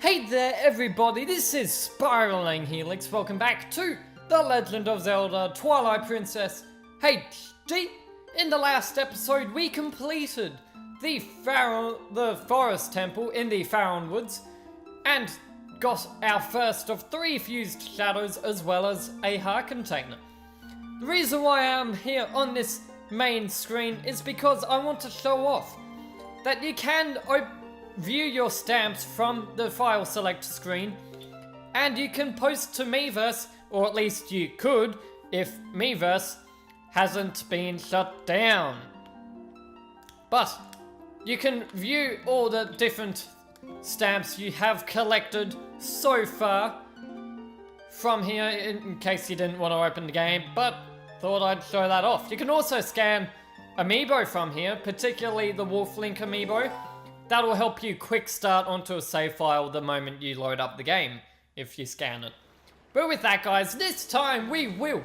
Hey there everybody, this is Spiraling Helix. Welcome back to The Legend of Zelda Twilight Princess HD. In the last episode we completed the forest temple in the Faron Woods and got our first of 3 fused shadows as well as a heart container. The reason why I'm here on this main screen is because I want to show off that you can view your stamps from the file select screen, and you can post to Miiverse, or at least you could if Miiverse hasn't been shut down. But you can view all the different stamps you have collected so far from here in case you didn't want to open the game, but thought I'd show that off. You can also scan amiibo from here, particularly the Wolf Link amiibo. That'll help you quick start onto a save file the moment you load up the game, if you scan it. But with that guys, this time we will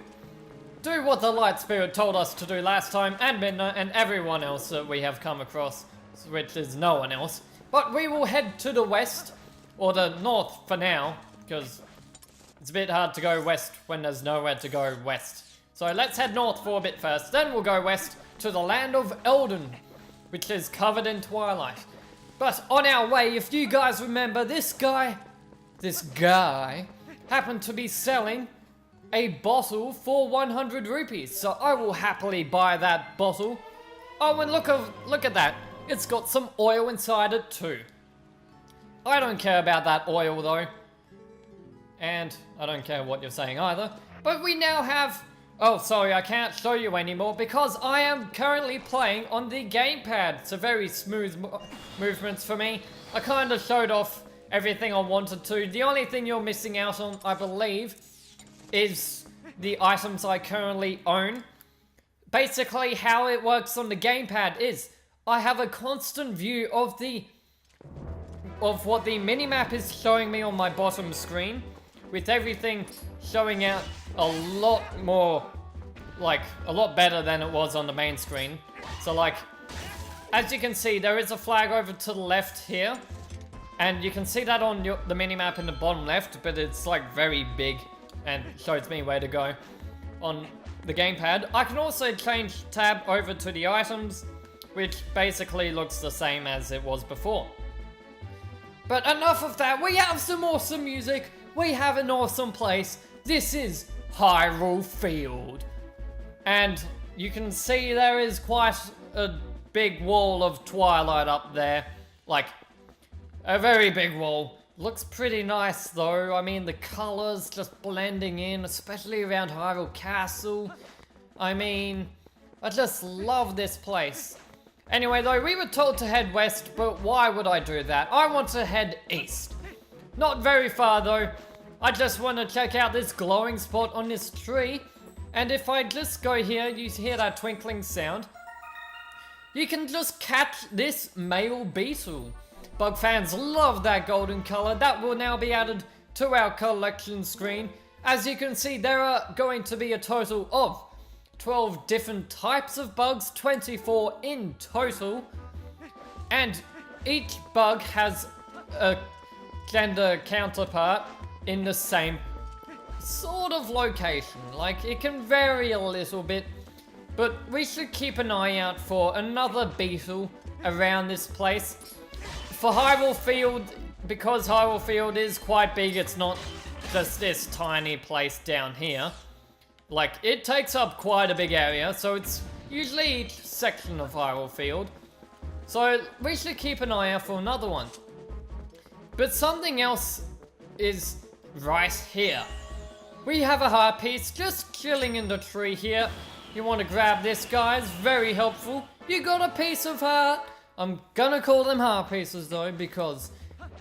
do what the Light Spirit told us to do last time, and Midna, and everyone else that we have come across, which is no one else. But we will head to the west, or the north for now, because it's a bit hard to go west when there's nowhere to go west. So let's head north for a bit first, then we'll go west to the land of Eldon, which is covered in Twilight. But on our way, if you guys remember, this guy happened to be selling a bottle for 100 rupees. So I will happily buy that bottle. Oh, and look at that. It's got some oil inside it too. I don't care about that oil though. And I don't care what you're saying either. But we now have... Oh, sorry, I can't show you anymore because I am currently playing on the gamepad. It's a very smooth movements for me. I kind of showed off everything I wanted to. The only thing you're missing out on, I believe, is the items I currently own. Basically, how it works on the gamepad is I have a constant view of what the minimap is showing me on my bottom screen, with everything showing out a lot more, like, a lot better than it was on the main screen. So, like, as you can see, there is a flag over to the left here, and you can see that on the minimap in the bottom left, but it's, like, very big, and shows me where to go on the gamepad. I can also change tab over to the items, which basically looks the same as it was before. But enough of that, we have some awesome music, we have an awesome place. This is Hyrule Field, and you can see there is quite a big wall of Twilight up there, like a very big wall. Looks pretty nice though. I mean, the colors just blending in, especially around Hyrule Castle. I mean, I just love this place. Anyway though, we were told to head west, but why would I do that? I want to head east. Not very far though. I just want to check out this glowing spot on this tree, and if I just go here, you hear that twinkling sound. You can just catch this male beetle. Bug fans love that golden color. That will now be added to our collection screen. As you can see, there are going to be a total of 12 different types of bugs, 24 in total, and each bug has a gender counterpart in the same sort of location. Like, it can vary a little bit, but we should keep an eye out for another beetle around this place. For Hyrule Field, because Hyrule Field is quite big, it's not just this tiny place down here. Like, it takes up quite a big area, so it's usually each section of Hyrule Field. So we should keep an eye out for another one. But something else is right here. We have a heart piece just chilling in the tree here. You want to grab this, guys, very helpful. You got a piece of heart. I'm gonna call them heart pieces though, because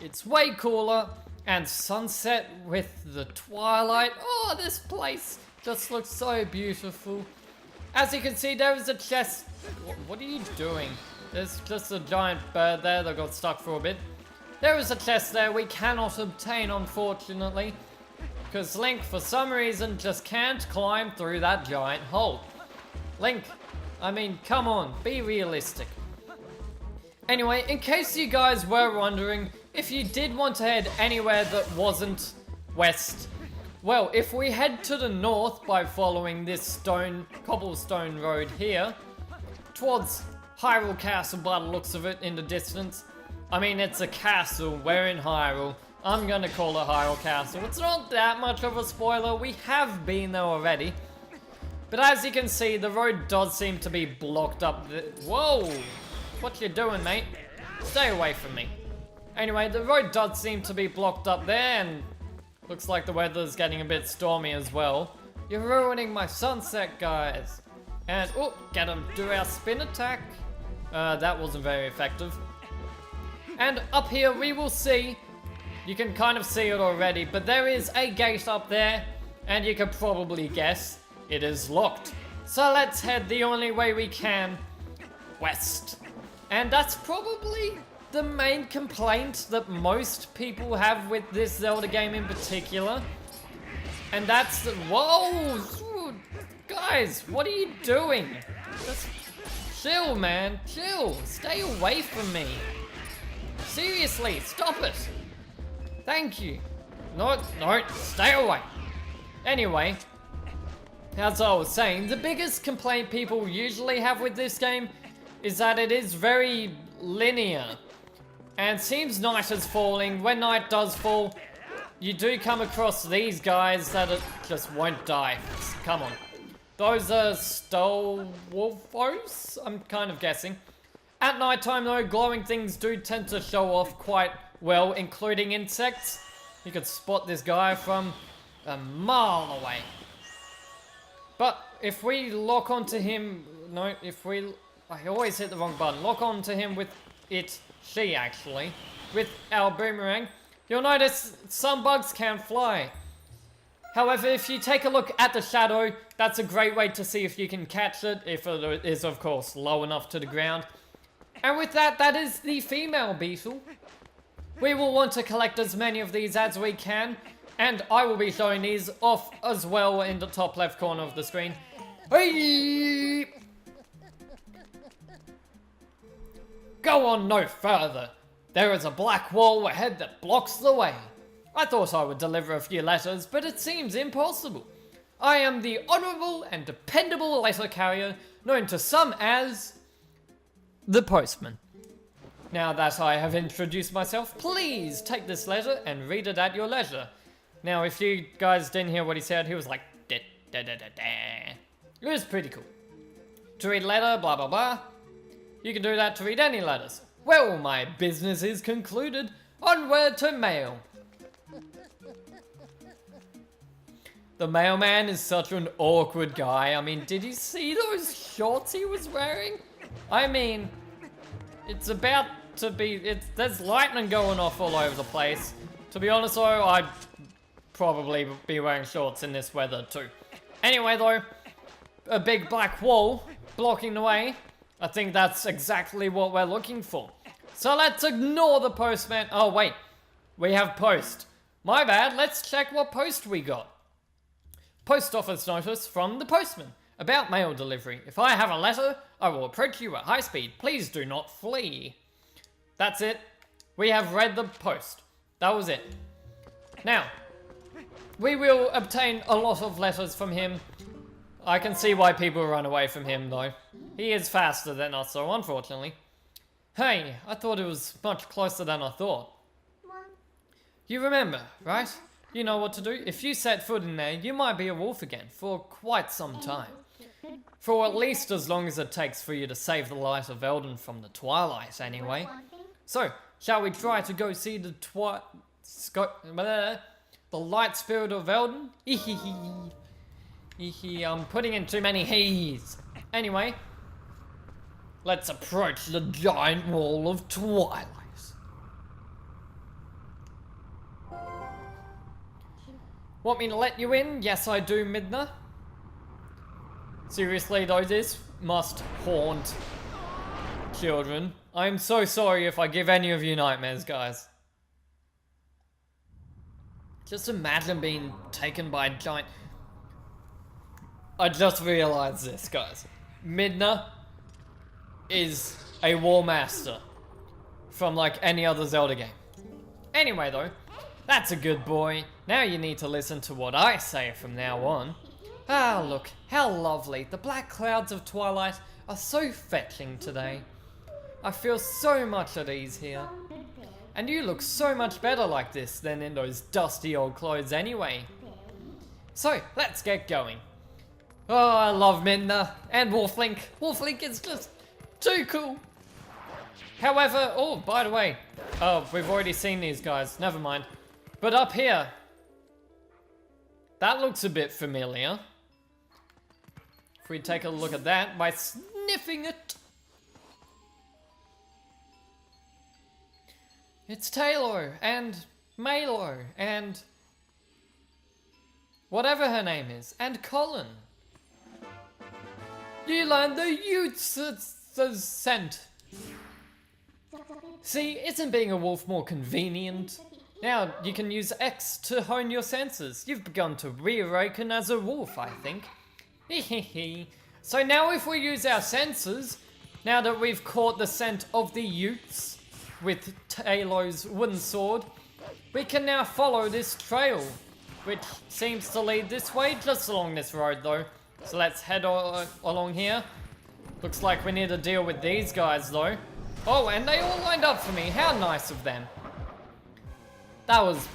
it's way cooler, and sunset with the twilight. Oh, this place just looks so beautiful. As you can see, there is a chest. What are you doing? There's just a giant bird there that got stuck for a bit. There is a chest there we cannot obtain, unfortunately, because Link, for some reason, just can't climb through that giant hole. Link, I mean, come on, be realistic. Anyway, in case you guys were wondering, if you did want to head anywhere that wasn't west, well, if we head to the north by following this cobblestone road here, towards Hyrule Castle by the looks of it in the distance. I mean, it's a castle, we're in Hyrule. I'm gonna call it Hyrule Castle. It's not that much of a spoiler, we have been there already. But as you can see, the road does seem to be blocked up. Whoa! What you doing, mate? Stay away from me. Anyway, the road does seem to be blocked up there, and looks like the weather's getting a bit stormy as well. You're ruining my sunset, guys. And, oh, get him, do our spin attack. That wasn't very effective. And up here we will see, you can kind of see it already, but there is a gate up there, and you can probably guess it is locked. So let's head the only way we can, west. And that's probably the main complaint that most people have with this Zelda game in particular. And that's the, whoa! Guys, what are you doing? Just chill, man, chill. Stay away from me. Seriously, stop it. Thank you. No, stay away. Anyway, as I was saying, the biggest complaint people usually have with this game is that it is very linear. And seems night is falling. When night does fall, you do come across these guys that just won't die. Come on. Those are Stolwolfos, I'm kind of guessing. At night time though, glowing things do tend to show off quite well, including insects. You could spot this guy from a mile away. But if we lock onto him, I always hit the wrong button. Lock onto him with she actually, with our boomerang, you'll notice some bugs can fly. However, if you take a look at the shadow, that's a great way to see if you can catch it, if it is of course low enough to the ground. And with that, that is the female beetle. We will want to collect as many of these as we can, and I will be showing these off as well in the top left corner of the screen. Hey! Go on no further. There is a black wall ahead that blocks the way. I thought I would deliver a few letters, but it seems impossible. I am the honourable and dependable letter carrier, known to some as the postman. Now that I have introduced myself, please take this letter and read it at your leisure. Now, if you guys didn't hear what he said, he was like, da da da da da. It was pretty cool. To read letter, blah blah blah. You can do that to read any letters. Well, my business is concluded. Onward to mail. The mailman is such an awkward guy. I mean, did you see those shorts he was wearing? I mean, it's about to be, there's lightning going off all over the place. To be honest though, I'd probably be wearing shorts in this weather too. Anyway though, a big black wall blocking the way. I think that's exactly what we're looking for. So let's ignore the postman. Oh wait, we have post. My bad, let's check what post we got. Post office notice from the postman about mail delivery. If I have a letter, I will approach you at high speed. Please do not flee. That's it. We have read the post. That was it. Now, we will obtain a lot of letters from him. I can see why people run away from him though. He is faster than us, so unfortunately. Hey, I thought it was much closer than I thought. You remember, right? You know what to do. If you set foot in there, you might be a wolf again for quite some time. For at least as long as it takes for you to save the light of Eldon from the Twilight, anyway. So, shall we try to go see the light spirit of Eldon? I'm putting in too many he's. Anyway, let's approach the giant wall of Twilight. Want me to let you in? Yes, I do, Midna. Seriously though, this must haunt children. I'm so sorry if I give any of you nightmares, guys. Just imagine being taken by a giant... I just realized this, guys. Midna is a war master from like any other Zelda game. Anyway though, that's a good boy. Now you need to listen to what I say from now on. Ah, look, how lovely. The black clouds of Twilight are so fetching today. I feel so much at ease here. And you look so much better like this than in those dusty old clothes anyway. So, let's get going. Oh, I love Midna and Wolflink. Wolflink is just too cool. However, oh, by the way, oh, we've already seen these guys, never mind. But up here, that looks a bit familiar. If we take a look at that by sniffing it. It's Taylor and Malo and whatever her name is, and Colin. You learned the Utes scent. See, isn't being a wolf more convenient? Now you can use X to hone your senses. You've begun to reawaken as a wolf, I think. Hehehe. So now if we use our senses, now that we've caught the scent of the Utes with Taylor's wooden sword, we can now follow this trail, which seems to lead this way, just along this road though. So let's head along here. Looks like we need to deal with these guys though. Oh, and they all lined up for me. How nice of them. That was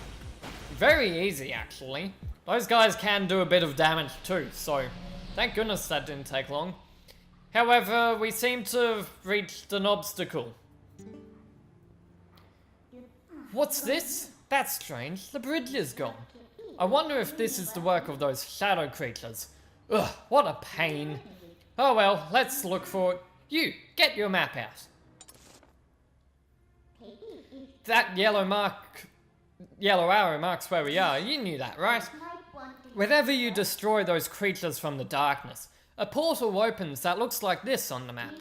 very easy actually. Those guys can do a bit of damage too, so thank goodness that didn't take long. However, we seem to have reached an obstacle. What's this? That's strange. The bridge is gone. I wonder if this is the work of those shadow creatures. Ugh, what a pain. Oh well, let's look for it. You, get your map out. That yellow arrow marks where we are. You knew that, right? Whenever you destroy those creatures from the darkness, a portal opens that looks like this on the map.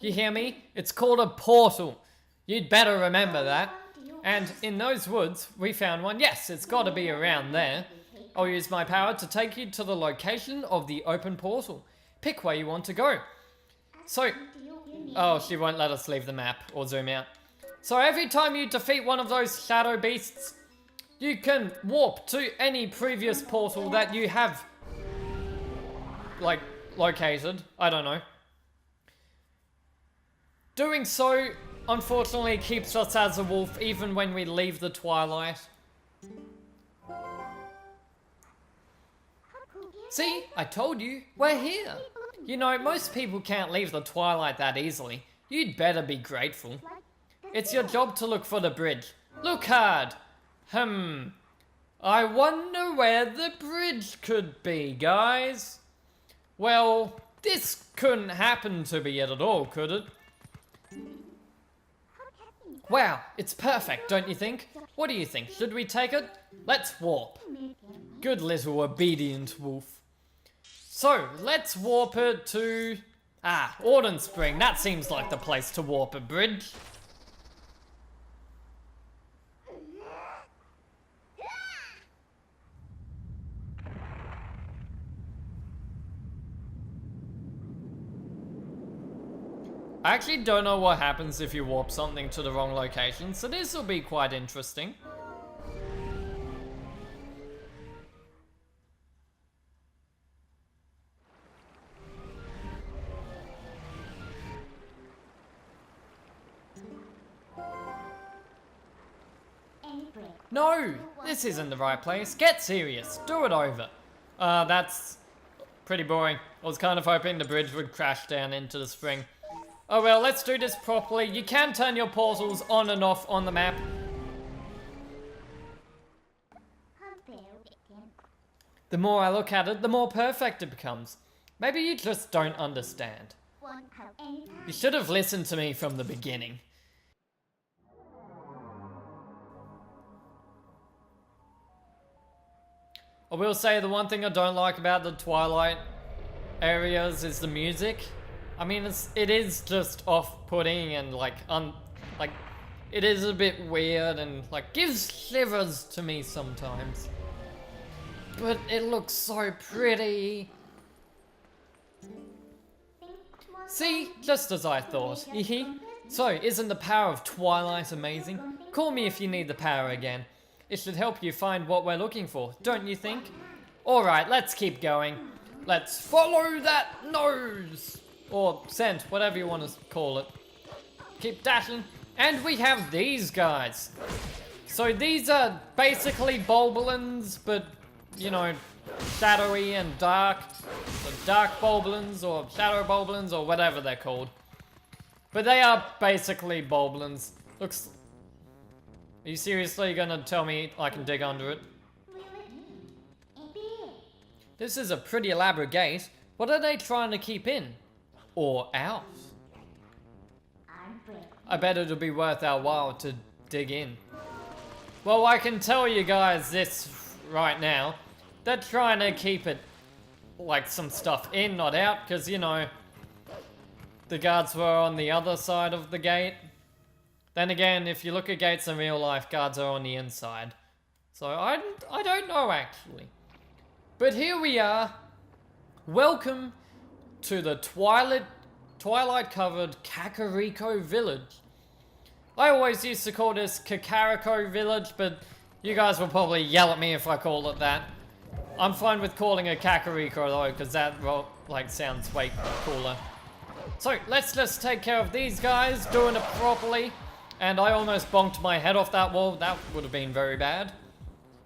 You hear me? It's called a portal. You'd better remember that. And in those woods, we found one. Yes, it's got to be around there. I'll use my power to take you to the location of the open portal. Pick where you want to go. So, oh, she won't let us leave the map or zoom out. So every time you defeat one of those shadow beasts, you can warp to any previous portal that you have, like, located. I don't know. Doing so, unfortunately, keeps us as a wolf even when we leave the Twilight. See, I told you, we're here. You know, most people can't leave the Twilight that easily. You'd better be grateful. It's your job to look for the bridge. Look hard. I wonder where the bridge could be, guys. Well, this couldn't happen to be it at all, could it? Wow, it's perfect, don't you think? What do you think? Should we take it? Let's warp. Good little obedient wolf. So, let's warp it to... Auden Spring. That seems like the place to warp a bridge. I actually don't know what happens if you warp something to the wrong location, so this will be quite interesting. No, this isn't the right place. Get serious. Do it over. That's pretty boring. I was kind of hoping the bridge would crash down into the spring. Oh well, let's do this properly. You can turn your portals on and off on the map. The more I look at it, the more perfect it becomes. Maybe you just don't understand. You should have listened to me from the beginning. I will say the one thing I don't like about the Twilight areas is the music. I mean, it is just off-putting and it is a bit weird and gives shivers to me sometimes. But it looks so pretty. See, just as I thought. So, isn't the power of Twilight amazing? call me if you need the power again. It should help you find what we're looking for, don't you think? Alright, let's keep going. Let's follow that nose! Or scent, whatever you want to call it. Keep dashing. And we have these guys. So these are basically Bulblins, but, you know, shadowy and dark. So dark Bulblins, or shadow Bulblins, or whatever they're called. But they are basically Bulblins. Looks... Are you seriously gonna tell me I can dig under it? This is a pretty elaborate gate. What are they trying to keep in? Or out? I bet it'll be worth our while to dig in. Well, I can tell you guys this right now. They're trying to keep it, like, some stuff in, not out, because, you know, the guards were on the other side of the gate. Then again, if you look at gates in real life, guards are on the inside. So I don't know, actually. But here we are. Welcome to the Twilight-covered Kakariko Village. I always used to call this Kakariko Village, but you guys will probably yell at me if I call it that. I'm fine with calling it Kakariko though, because that, well, like, sounds way cooler. So, let's just take care of these guys, doing it properly. And I almost bonked my head off that wall. That would have been very bad.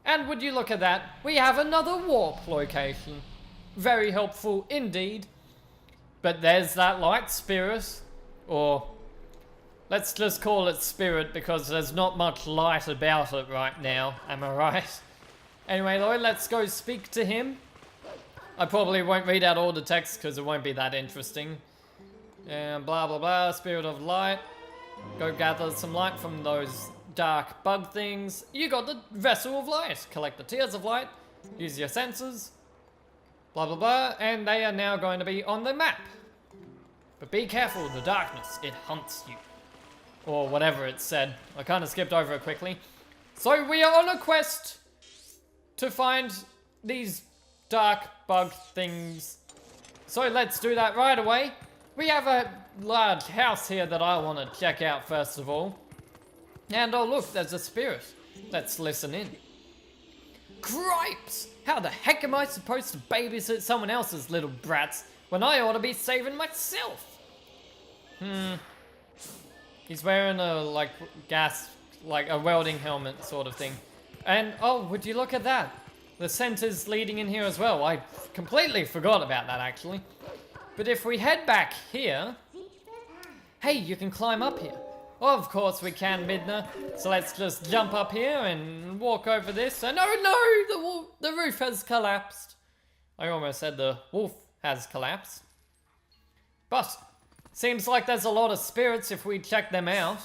And would you look at that, we have another warp location. Very helpful indeed. But there's that light spirit, or let's just call it spirit because there's not much light about it right now, am I right? Anyway though, let's go speak to him. I probably won't read out all the text because it won't be that interesting. And blah blah blah, spirit of light. Go gather some light from those dark bug things. You got the vessel of light. Collect the tears of light. Use your senses. Blah blah blah. And they are now going to be on the map. But be careful, the darkness, it hunts you. Or whatever it said. I kind of skipped over it quickly. So we are on a quest to find these dark bug things. So let's do that right away. We have a large house here that I want to check out first of all. And oh look, there's a spirit. Let's listen in. Cripes! How the heck am I supposed to babysit someone else's little brats when I ought to be saving myself? He's wearing a, like, like a welding helmet sort of thing. And, oh, would you look at that? The scent is leading in here as well. I completely forgot about that, actually. But if we head back here... Hey, you can climb up here. Well, of course we can, Midna. So let's just jump up here and walk over this. And oh no, the roof has collapsed. I almost said the wolf has collapsed. But, seems like there's a lot of spirits if we check them out.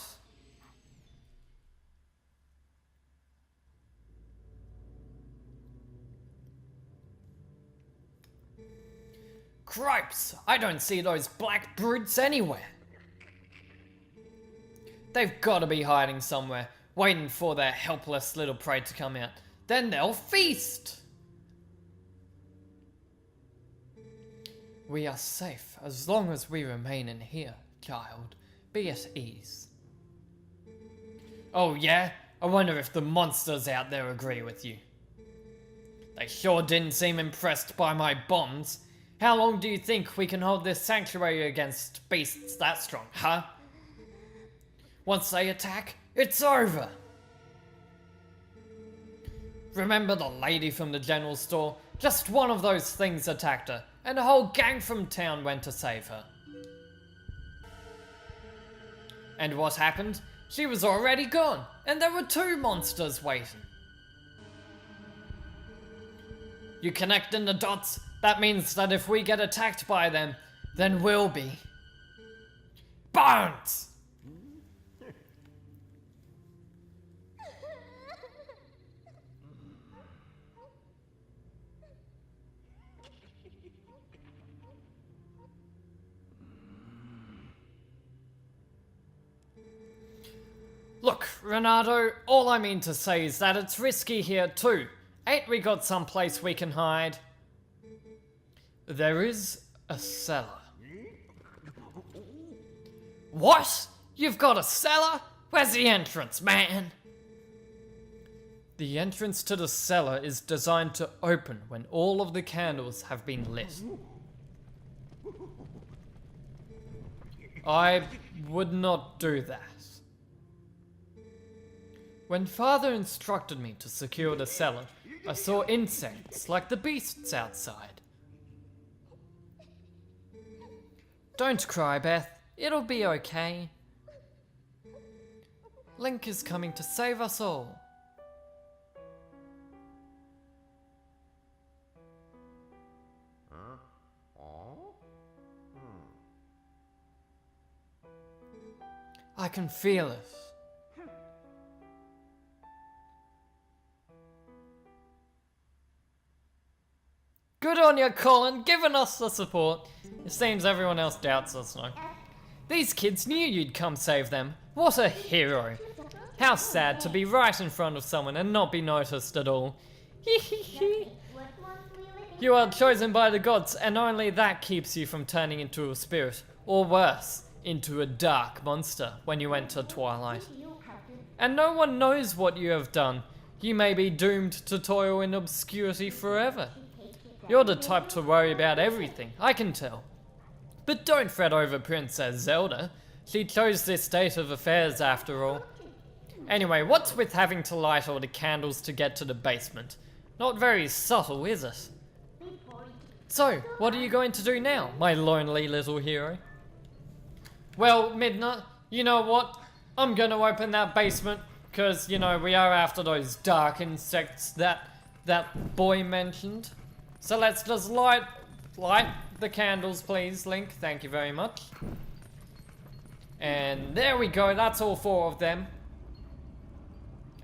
Cripes! I don't see those black brutes anywhere. They've got to be hiding somewhere, waiting for their helpless little prey to come out. Then they'll feast! We are safe as long as we remain in here, child. Be at ease. Oh yeah? I wonder if the monsters out there agree with you. They sure didn't seem impressed by my bombs. How long do you think we can hold this sanctuary against beasts that strong, huh? Once they attack, it's over! Remember the lady from the general store? Just one of those things attacked her, and a whole gang from town went to save her. And what happened? She was already gone, and there were 2 monsters waiting. You connecting the dots? That means that if we get attacked by them, then we'll be... burnt! Look, Renato, all I mean to say is that it's risky here too. Ain't we got some place we can hide? There is a cellar. What? You've got a cellar? Where's the entrance, man? The entrance to the cellar is designed to open when all of the candles have been lit. I would not do that. When Father instructed me to secure the cellar, I saw insects like the beasts outside. Don't cry, Beth. It'll be okay. Link is coming to save us all. I can feel it. Good on you, Colin, giving us the support. It seems everyone else doubts us now. These kids knew you'd come save them. What a hero. How sad to be right in front of someone and not be noticed at all. You are chosen by the gods, and only that keeps you from turning into a spirit, or worse, into a dark monster when you enter Twilight. And no one knows what you have done. You may be doomed to toil in obscurity forever. You're the type to worry about everything, I can tell. But don't fret over Princess Zelda. She chose this state of affairs after all. Anyway, what's with having to light all the candles to get to the basement? Not very subtle, is it? So, what are you going to do now, my lonely little hero? Well, Midna, you know what? I'm gonna open that basement, because, you know, we are after those dark insects that boy mentioned. So let's just light the candles, please, Link. Thank you very much. And there we go, that's all 4 of them.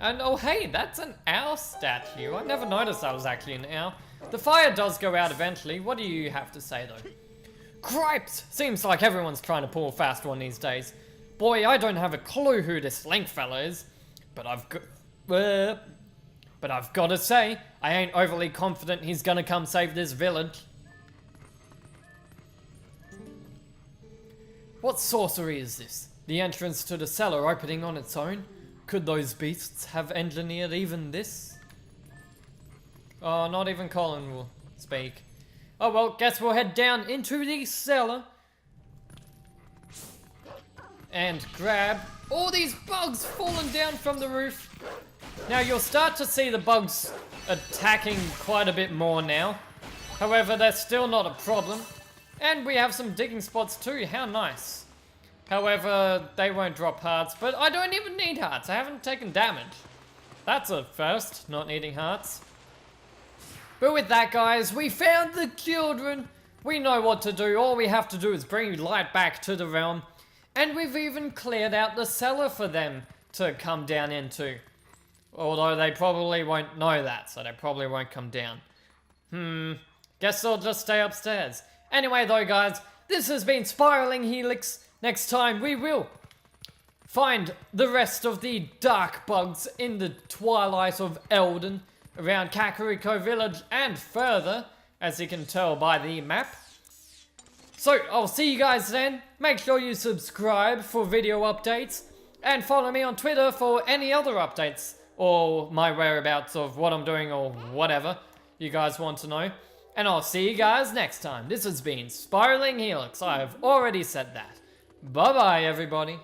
And oh hey, that's an owl statue. I never noticed that was actually an owl. The fire does go out eventually. What do you have to say though? Cripes! Seems like everyone's trying to pull a fast one these days. Boy, I don't have a clue who this Link fella is, but I've got to say, I ain't overly confident he's gonna come save this village. What sorcery is this? The entrance to the cellar opening on its own? Could those beasts have engineered even this? Oh, not even Colin will speak. Oh well, guess we'll head down into the cellar and grab all these bugs falling down from the roof. Now you'll start to see the bugs attacking quite a bit more now. However, they're still not a problem. And we have some digging spots too, how nice. However, they won't drop hearts, but I don't even need hearts. I haven't taken damage. That's a first, not needing hearts. But with that, guys, we found the children. We know what to do. All we have to do is bring light back to the realm. And we've even cleared out the cellar for them to come down into. Although they probably won't know that, so they probably won't come down. Guess they'll just stay upstairs. Anyway though, guys, this has been Spiraling Helix. Next time we will find the rest of the dark bugs in the Twilight of Elden around Kakariko Village and further, as you can tell by the map. So, I'll see you guys then. Make sure you subscribe for video updates and follow me on Twitter for any other updates or my whereabouts of what I'm doing or whatever you guys want to know. And I'll see you guys next time. This has been Spiraling Helix. I've already said that. Bye-bye, everybody.